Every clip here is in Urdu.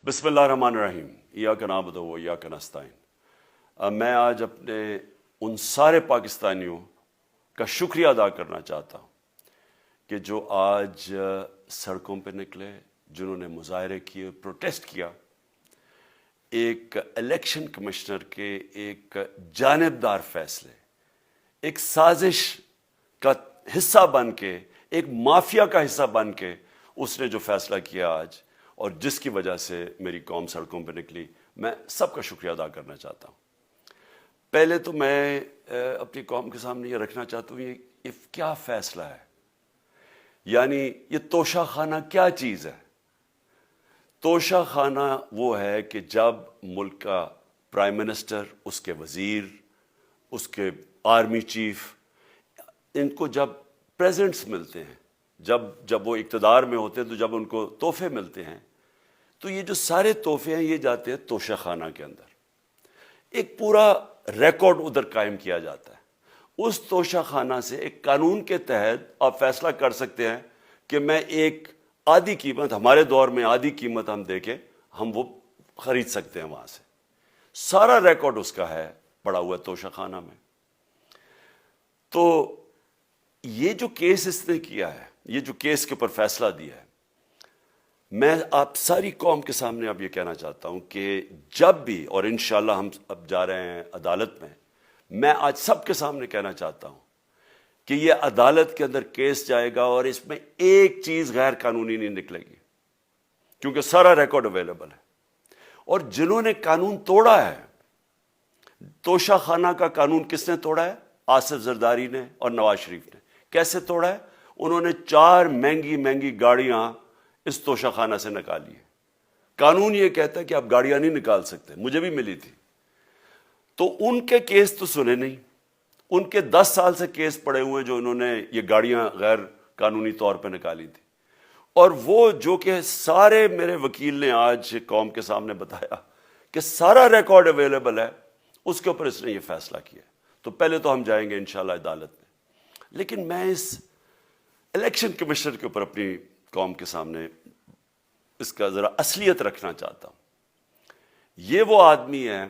بسم اللہ الرحمن الرحیم ایاک نعبد و ایاک نستعین۔ میں آج اپنے ان سارے پاکستانیوں کا شکریہ ادا کرنا چاہتا ہوں کہ جو آج سڑکوں پہ نکلے، جنہوں نے مظاہرے کیے، پروٹیسٹ کیا، ایک الیکشن کمشنر کے ایک جانبدار فیصلے، ایک سازش کا حصہ بن کے، ایک مافیا کا حصہ بن کے اس نے جو فیصلہ کیا آج، اور جس کی وجہ سے میری قوم سڑکوں پہ نکلی، میں سب کا شکریہ ادا کرنا چاہتا ہوں۔ پہلے تو میں اپنی قوم کے سامنے یہ رکھنا چاہتا ہوں یہ کیا فیصلہ ہے، یعنی یہ توشہ خانہ کیا چیز ہے؟ توشہ خانہ وہ ہے کہ جب ملک کا پرائم منسٹر، اس کے وزیر، اس کے آرمی چیف، ان کو جب پریزنٹس ملتے ہیں، جب وہ اقتدار میں ہوتے ہیں، تو جب ان کو تحفے ملتے ہیں، تو یہ جو سارے تحفے ہیں یہ جاتے ہیں توشہ خانہ کے اندر۔ ایک پورا ریکارڈ ادھر قائم کیا جاتا ہے۔ اس توشہ خانہ سے ایک قانون کے تحت آپ فیصلہ کر سکتے ہیں کہ میں ایک آدھی قیمت، ہمارے دور میں آدھی قیمت ہم دے کے ہم وہ خرید سکتے ہیں وہاں سے۔ سارا ریکارڈ اس کا ہے پڑا ہوا ہے توشہ خانہ میں۔ تو یہ جو کیس اس نے کیا ہے، یہ جو کیس کے اوپر فیصلہ دیا ہے، میں آپ ساری قوم کے سامنے اب یہ کہنا چاہتا ہوں کہ جب بھی، اور انشاءاللہ ہم اب جا رہے ہیں عدالت میں آج سب کے سامنے کہنا چاہتا ہوں کہ یہ عدالت کے اندر کیس جائے گا اور اس میں ایک چیز غیر قانونی نہیں نکلے گی، کیونکہ سارا ریکارڈ اویلیبل ہے۔ اور جنہوں نے قانون توڑا ہے، توشہ خانہ کا قانون کس نے توڑا ہے؟ آصف زرداری نے اور نواز شریف نے۔ کیسے توڑا ہے؟ انہوں نے 4 مہنگی گاڑیاں اس توشہ خانہ سے نکالی ہے۔ قانون یہ کہتا ہے کہ آپ گاڑیاں نہیں نکال سکتے، مجھے بھی ملی تھی۔ تو ان کے کیس تو سنے نہیں، ان کے 10 سال سے کیس پڑے ہوئے جو انہوں نے یہ گاڑیاں غیر قانونی طور پہ نکالی تھی۔ اور وہ جو کہ سارے میرے وکیل نے آج قوم کے سامنے بتایا کہ سارا ریکارڈ اویلیبل ہے، اس کے اوپر اس نے یہ فیصلہ کیا۔ تو پہلے تو ہم جائیں گے انشاءاللہ عدالت میں، لیکن میں اس الیکشن کمشنر کے اوپر اپنی قوم کے سامنے اس کا ذرا اصلیت رکھنا چاہتا ہوں۔ یہ وہ آدمی ہے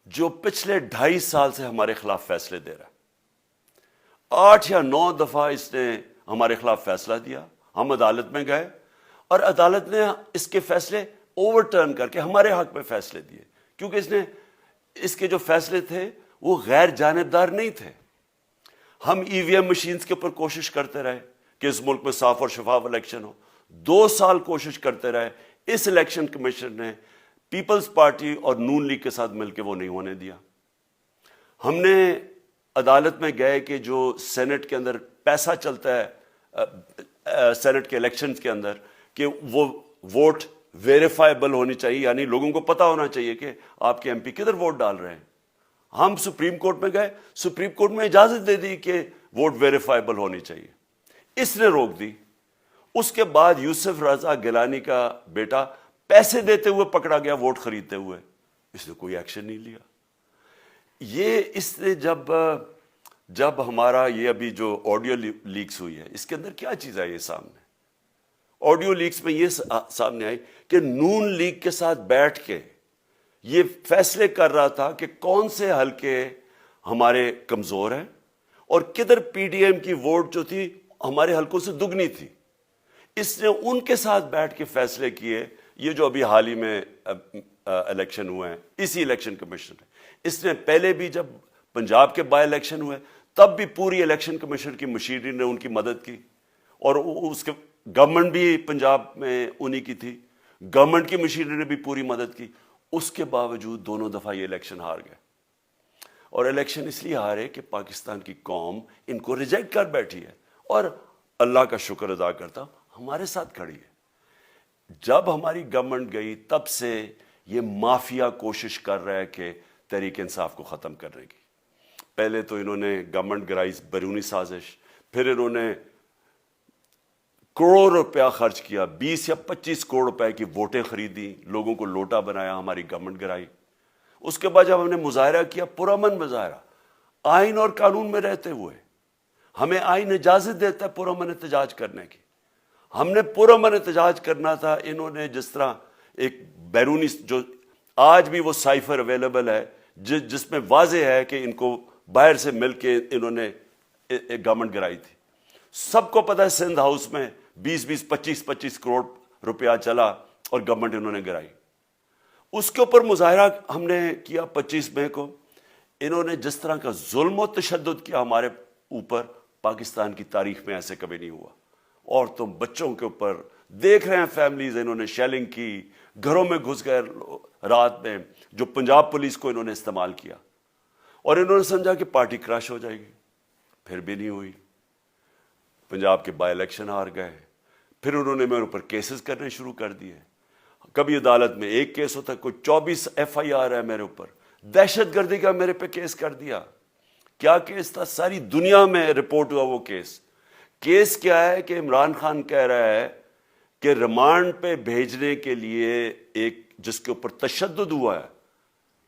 جو پچھلے 2.5 سال سے ہمارے خلاف فیصلے دے رہا ہے۔ 8 یا 9 دفعہ اس نے ہمارے خلاف فیصلہ دیا، ہم عدالت میں گئے اور عدالت نے اس کے فیصلے اوور ٹرن کر کے ہمارے حق میں فیصلے دیے، کیونکہ اس کے جو فیصلے تھے وہ غیر جانبدار نہیں تھے۔ ہم ای وی ایم مشینز کے اوپر کوشش کرتے رہے کہ اس ملک میں صاف اور شفاف الیکشن ہو، 2 سال کوشش کرتے رہے۔ اس الیکشن کمیشن نے پیپلز پارٹی اور نون لیگ کے ساتھ مل کے وہ نہیں ہونے دیا۔ ہم نے عدالت میں گئے کہ جو سینٹ کے اندر پیسہ چلتا ہے، سینٹ کے الیکشنز کے اندر، کہ وہ ووٹ ویریفائبل ہونی چاہیے، یعنی لوگوں کو پتہ ہونا چاہیے کہ آپ کے ایم پی کدھر ووٹ ڈال رہے ہیں۔ ہم سپریم کورٹ میں گئے، سپریم کورٹ میں اجازت دے دی کہ ووٹ ویریفائبل ہونی چاہیے، اس نے روک دی۔ اس کے بعد یوسف رضا گیلانی کا بیٹا پیسے دیتے ہوئے پکڑا گیا ووٹ خریدتے ہوئے، اس نے کوئی ایکشن نہیں لیا۔ یہ اس نے جب ہمارا یہ ابھی جو آڈیو لیکس ہوئی ہے، اس کے اندر کیا چیز آئی ہے سامنے؟ آڈیو لیکس میں یہ سامنے آئی کہ نون لیگ کے ساتھ بیٹھ کے یہ فیصلے کر رہا تھا کہ کون سے حلقے ہمارے کمزور ہیں اور کدھر پی ڈی ایم کی ووٹ جو تھی ہمارے حلقوں سے دگنی تھی۔ اس نے ان کے ساتھ بیٹھ کے فیصلے کیے۔ یہ جو ابھی حال ہی میں الیکشن ہوئے ہیں، اسی الیکشن کمیشن نے، اس نے پہلے بھی جب پنجاب کے بائی الیکشن ہوئے تب بھی پوری الیکشن کمیشن کی مشینری نے ان کی مدد کی، اور اس کے گورنمنٹ بھی پنجاب میں انہی کی تھی، گورنمنٹ کی مشینری نے بھی پوری مدد کی۔ اس کے باوجود دونوں دفعہ یہ الیکشن ہار گئے، اور الیکشن اس لیے ہارے کہ پاکستان کی قوم ان کو ریجیکٹ کر بیٹھی ہے، اور اللہ کا شکر ادا کرتا ہوں ہمارے ساتھ کھڑی ہے۔ جب ہماری گورنمنٹ گئی تب سے یہ مافیا کوشش کر رہا ہے کہ تحریک انصاف کو ختم کرنے کی۔ پہلے تو انہوں نے گورنمنٹ گرائی بیرونی سازش، پھر انہوں نے کروڑ روپیہ خرچ کیا، 20 یا 25 کروڑ روپے کی ووٹیں خریدی، لوگوں کو لوٹا بنایا، ہماری گورنمنٹ گرائی۔ اس کے بعد جب ہم نے مظاہرہ کیا، پرامن مظاہرہ، آئین اور قانون میں رہتے ہوئے، ہمیں آئین اجازت دیتا ہے پرامن احتجاج کرنے کی، ہم نے پرامن احتجاج کرنا تھا۔ انہوں نے جس طرح ایک بیرونی جو آج بھی وہ سائفر اویلیبل ہے جس میں واضح ہے کہ ان کو باہر سے مل کے انہوں نے ایک گورنمنٹ گرائی تھی. سب کو پتہ ہے سندھ ہاؤس میں 20-25 کروڑ روپیہ چلا اور گورنمنٹ انہوں نے گرائی. اس کے اوپر مظاہرہ ہم نے کیا 25 مئی کو. انہوں نے جس طرح کا ظلم و تشدد کیا ہمارے اوپر پاکستان کی تاریخ میں ایسے کبھی نہیں ہوا. عورتوں بچوں کے اوپر دیکھ رہے ہیں فیملیز, انہوں نے شیلنگ کی, گھروں میں گھس گئے رات میں, جو پنجاب پولیس کو انہوں نے استعمال کیا, اور انہوں نے سمجھا کہ پارٹی کراش ہو جائے گی. پھر بھی نہیں ہوئی. پنجاب کے بائی الیکشن ہار گئے. پھر انہوں نے میرے اوپر کیسز کرنے شروع کر دیے. کبھی عدالت میں ایک کیس ہوتا ہے, کوئی 24 FIR ہے میرے اوپر. دہشت گردی کا میرے پہ کیس کر دیا. کیا کیس تھا؟ ساری دنیا میں رپورٹ ہوا وہ کیس. کیس کیا ہے کہ عمران خان کہہ رہا ہے کہ ریمانڈ پہ بھیجنے کے لیے ایک جس کے اوپر تشدد ہوا ہے,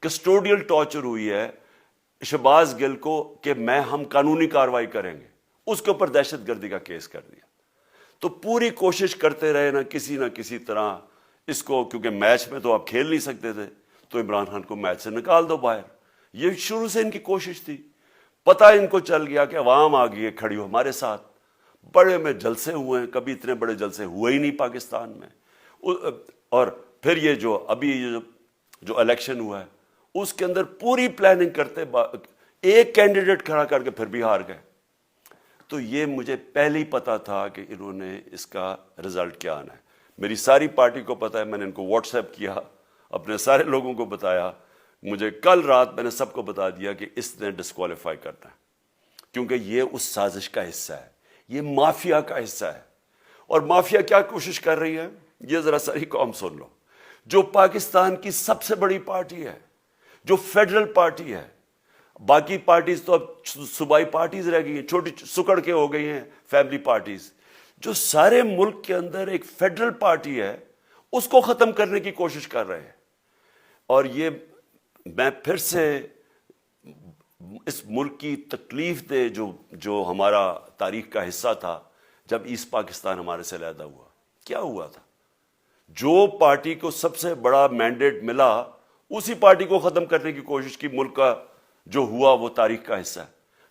کسٹوڈیل ٹارچر ہوئی ہے شہباز گل کو, کہ ہم قانونی کارروائی کریں گے. اس کے اوپر دہشت گردی کا کیس کر دیا. تو پوری کوشش کرتے رہے نہ کسی طرح اس کو, کیونکہ میچ میں تو آپ کھیل نہیں سکتے تھے, تو عمران خان کو میچ سے نکال دو باہر. یہ شروع سے ان کی کوشش تھی. پتہ ان کو چل گیا کہ عوام آ گئی ہے کھڑی ہو ہمارے ساتھ. بڑے میں جلسے ہوئے ہیں, کبھی اتنے بڑے جلسے ہوئے ہی نہیں پاکستان میں. اور پھر یہ جو ابھی جو الیکشن ہوا ہے اس کے اندر پوری پلاننگ کرتے ایک کینڈیڈیٹ کھڑا کر کے پھر بھی ہار گئے. تو یہ مجھے پہلے ہی پتا تھا کہ انہوں نے اس کا رزلٹ کیا آنا ہے. میری ساری پارٹی کو پتا ہے, میں نے ان کو واٹس ایپ کیا, اپنے سارے لوگوں کو بتایا. مجھے کل رات میں نے سب کو بتا دیا کہ اس نے ڈسکوالیفائی کرنا ہے, کیونکہ یہ اس سازش کا حصہ ہے, یہ مافیا کا حصہ ہے. اور مافیا کیا کوشش کر رہی ہے یہ ذرا ساری قوم سن لو. جو پاکستان کی سب سے بڑی پارٹی ہے, جو فیڈرل پارٹی ہے, باقی پارٹیز تو اب صوبائی پارٹیز رہ گئی ہیں, چھوٹی سکڑ کے ہو گئی ہیں فیملی پارٹیز. جو سارے ملک کے اندر ایک فیڈرل پارٹی ہے اس کو ختم کرنے کی کوشش کر رہے ہیں. اور یہ میں پھر سے اس ملک کی تکلیف دے جو ہمارا تاریخ کا حصہ تھا, جب ایسٹ پاکستان ہمارے سے علیحدہ ہوا, کیا ہوا تھا؟ جو پارٹی کو سب سے بڑا مینڈیٹ ملا اسی پارٹی کو ختم کرنے کی کوشش کی. ملک کا جو ہوا وہ تاریخ کا حصہ ہے.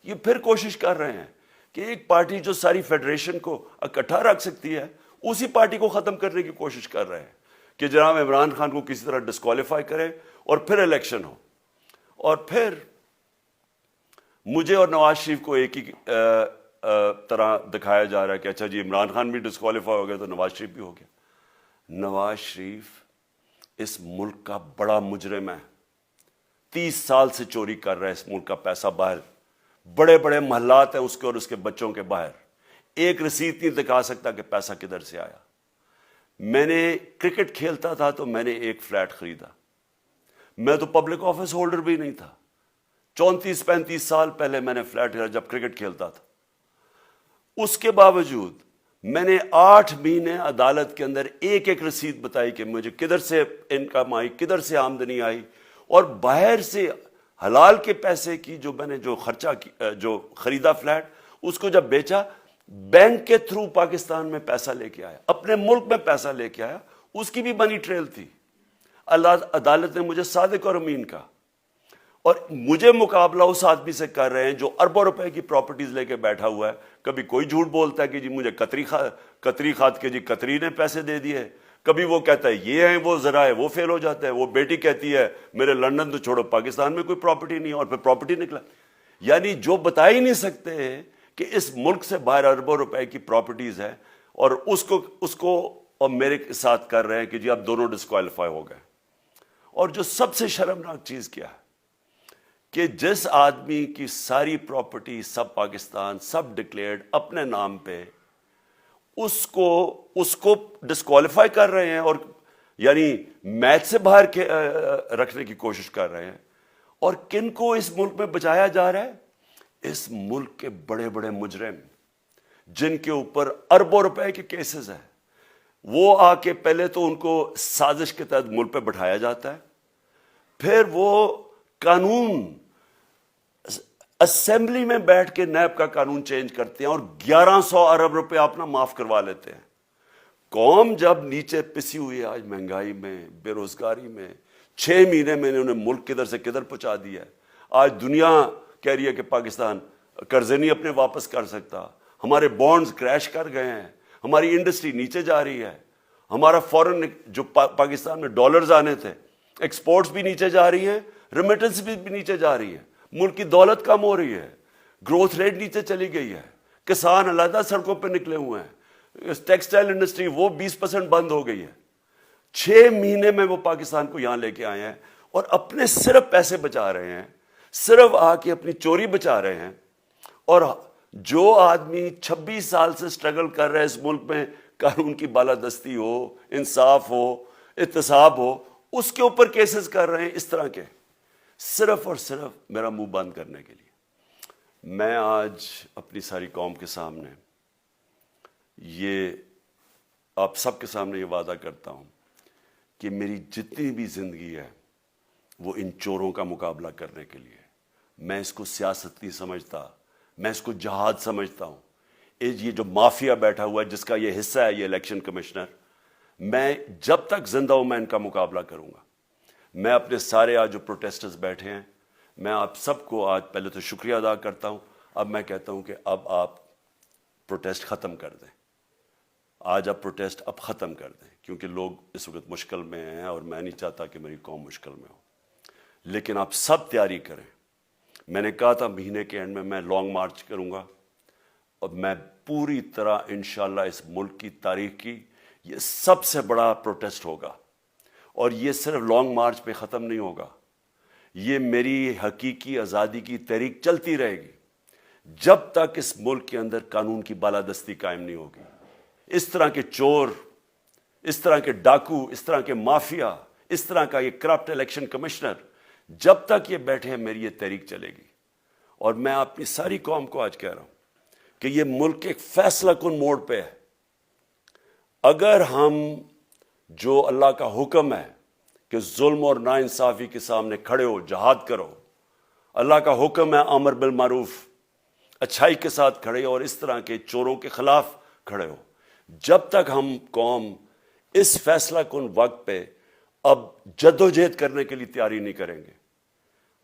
یہ پھر کوشش کر رہے ہیں کہ ایک پارٹی جو ساری فیڈریشن کو اکٹھا رکھ سکتی ہے اسی پارٹی کو ختم کرنے کی کوشش کر رہے ہیں کہ جناب عمران خان کو کسی طرح ڈسکوالیفائی کریں اور پھر الیکشن ہو. اور پھر مجھے اور نواز شریف کو ایک ہی طرح دکھایا جا رہا ہے کہ اچھا جی عمران خان بھی ڈسکوالیفائی ہو گیا تو نواز شریف بھی ہو گیا. نواز شریف اس ملک کا بڑا مجرم ہے. 30 سال سے چوری کر رہا ہے اس ملک کا پیسہ باہر. بڑے بڑے محلات ہیں اس کے اور اس کے بچوں کے باہر. ایک رسید نہیں دکھا سکتا کہ پیسہ کدھر سے آیا. میں نے کرکٹ کھیلتا تھا تو میں نے ایک فلیٹ خریدا. میں تو پبلک آفس ہولڈر بھی نہیں تھا. 34-35 سال پہلے میں نے فلیٹ خریدا جب کرکٹ کھیلتا تھا. اس کے باوجود میں نے 8 مہینے عدالت کے اندر ایک ایک رسید بتائی کہ مجھے کدھر سے انکم آئی, کدھر سے آمدنی آئی, اور باہر سے حلال کے پیسے کی جو میں نے جو خرچہ جو خریدا فلیٹ, اس کو جب بیچا بینک کے تھرو پاکستان میں پیسہ لے کے آیا, اپنے ملک میں پیسہ لے کے آیا. اس کی بھی منی ٹریل تھی. عدالت نے مجھے صادق اور امین کا, اور مجھے مقابلہ اس آدمی سے کر رہے ہیں جو اربوں روپے کی پراپرٹیز لے کے بیٹھا ہوا ہے. کبھی کوئی جھوٹ بولتا ہے کہ جی مجھے قطری کھاد کے جی قطری نے پیسے دے دیے, کبھی وہ کہتا ہے یہ ہے وہ ذرا ہے, وہ فیل ہو جاتا ہے. وہ بیٹی کہتی ہے میرے لندن تو چھوڑو پاکستان میں کوئی پراپرٹی نہیں ہے, اور پھر پراپرٹی نکلا. یعنی جو بتا ہی نہیں سکتے کہ اس ملک سے باہر اربوں روپے کی پراپرٹیز ہے, اور اس کو اور میرے ساتھ کر رہے ہیں کہ جی آپ دونوں ڈسکوالیفائی ہو گئے. اور جو سب سے شرمناک چیز کیا ہے کہ جس آدمی کی ساری پراپرٹی سب پاکستان سب ڈکلیئرڈ اپنے نام پہ, اس کو ڈسکوالیفائی کر رہے ہیں, اور یعنی میچ سے باہر رکھنے کی کوشش کر رہے ہیں. اور کن کو اس ملک میں بچایا جا رہا ہے؟ اس ملک کے بڑے بڑے مجرم جن کے اوپر اربوں روپے کے کیسز ہیں, وہ آ کے پہلے تو ان کو سازش کے تحت ملک پہ بٹھایا جاتا ہے, پھر وہ قانون اسمبلی میں بیٹھ کے نیب کا قانون چینج کرتے ہیں اور 1100 ارب روپے اپنا معاف کروا لیتے ہیں. قوم جب نیچے پسی ہوئی ہے آج مہنگائی میں، بے روزگاری میں، 6 مہینے میں انہوں نے ملک کدھر سے کدھر پہنچا دیا ہے. آج دنیا کہہ رہی ہے کہ پاکستان قرضے نہیں اپنے واپس کر سکتا، ہمارے بانڈز کریش کر گئے ہیں، ہماری انڈسٹری نیچے جا رہی ہے، ہمارا فورن جو پاکستان میں ڈالرز آنے تھے ایکسپورٹس بھی نیچے جا رہی ہیں، ریمیٹنس بھی نیچے جا رہی ہے، ملک کی دولت کم ہو رہی ہے، گروتھ ریٹ نیچے چلی گئی ہے، کسان علیحدہ سڑکوں پہ نکلے ہوئے ہیں، ٹیکسٹائل انڈسٹری وہ 20% بند ہو گئی ہے. 6 مہینے میں وہ پاکستان کو یہاں لے کے آئے ہیں اور اپنے صرف پیسے بچا رہے ہیں، صرف آ کے اپنی چوری بچا رہے ہیں. اور جو آدمی 26 سال سے سٹرگل کر رہے ہیں اس ملک میں، قانون کی بالادستی ہو، انصاف ہو، احتساب ہو، اس کے اوپر کیسز کر رہے ہیں اس طرح کے، صرف اور صرف میرا منہ بند کرنے کے لیے. میں آج اپنی ساری قوم کے سامنے یہ آپ سب کے سامنے یہ وعدہ کرتا ہوں کہ میری جتنی بھی زندگی ہے وہ ان چوروں کا مقابلہ کرنے کے لیے. میں اس کو سیاست نہیں سمجھتا، میں اس کو جہاد سمجھتا ہوں. یہ جو مافیا بیٹھا ہوا ہے جس کا یہ حصہ ہے یہ الیکشن کمشنر، میں جب تک زندہ ہوں میں ان کا مقابلہ کروں گا. میں اپنے سارے آج جو پروٹیسٹرز بیٹھے ہیں، میں آپ سب کو آج پہلے تو شکریہ ادا کرتا ہوں. اب میں کہتا ہوں کہ اب آپ پروٹیسٹ ختم کر دیں. آج آپ پروٹیسٹ اب ختم کر دیں، کیونکہ لوگ اس وقت مشکل میں ہیں اور میں نہیں چاہتا کہ میری قوم مشکل میں ہو. لیکن آپ سب تیاری کریں. میں نے کہا تھا مہینے کے اینڈ میں لانگ مارچ کروں گا، اور میں پوری طرح انشاءاللہ اس ملک کی تاریخ کی یہ سب سے بڑا پروٹیسٹ ہوگا. اور یہ صرف لانگ مارچ پہ ختم نہیں ہوگا، یہ میری حقیقی آزادی کی تحریک چلتی رہے گی جب تک اس ملک کے اندر قانون کی بالادستی قائم نہیں ہوگی. اس طرح کے چور، اس طرح کے ڈاکو، اس طرح کے مافیا، اس طرح کا یہ کرپٹ الیکشن کمشنر جب تک یہ بیٹھے ہیں میری یہ تحریک چلے گی. اور میں اپنی ساری قوم کو آج کہہ رہا ہوں کہ یہ ملک ایک فیصلہ کن موڑ پہ ہے. اگر ہم جو اللہ کا حکم ہے کہ ظلم اور ناانصافی کے سامنے کھڑے ہو، جہاد کرو، اللہ کا حکم ہے امر بالمعروف، اچھائی کے ساتھ کھڑے ہو اور اس طرح کے چوروں کے خلاف کھڑے ہو، جب تک ہم قوم اس فیصلہ کن وقت پہ اب جدوجہد کرنے کے لیے تیاری نہیں کریں گے،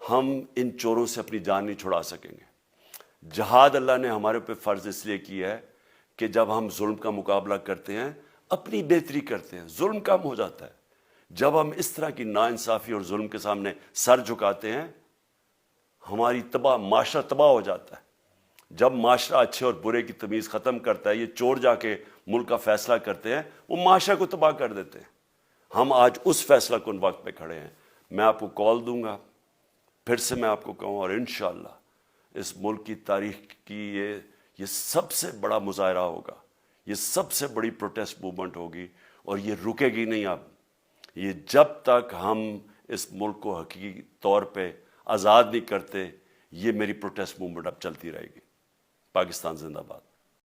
ہم ان چوروں سے اپنی جان نہیں چھڑا سکیں گے. جہاد اللہ نے ہمارے پہ فرض اس لیے کیا ہے کہ جب ہم ظلم کا مقابلہ کرتے ہیں اپنی بہتری کرتے ہیں، ظلم کم ہو جاتا ہے. جب ہم اس طرح کی ناانصافی اور ظلم کے سامنے سر جھکاتے ہیں ہماری معاشرہ تباہ ہو جاتا ہے. جب معاشرہ اچھے اور برے کی تمیز ختم کرتا ہے، یہ چور جا کے ملک کا فیصلہ کرتے ہیں، وہ معاشرہ کو تباہ کر دیتے ہیں. ہم آج اس فیصلہ کن وقت پہ کھڑے ہیں. میں آپ کو کال دوں گا، پھر سے میں آپ کو کہوں، اور انشاءاللہ اس ملک کی تاریخ کی یہ سب سے بڑا مظاہرہ ہوگا، یہ سب سے بڑی پروٹیسٹ موومنٹ ہوگی، اور یہ رکے گی نہیں. اب یہ جب تک ہم اس ملک کو حقیقی طور پہ آزاد نہیں کرتے، یہ میری پروٹیسٹ موومنٹ اب چلتی رہے گی. پاکستان زندہ باد.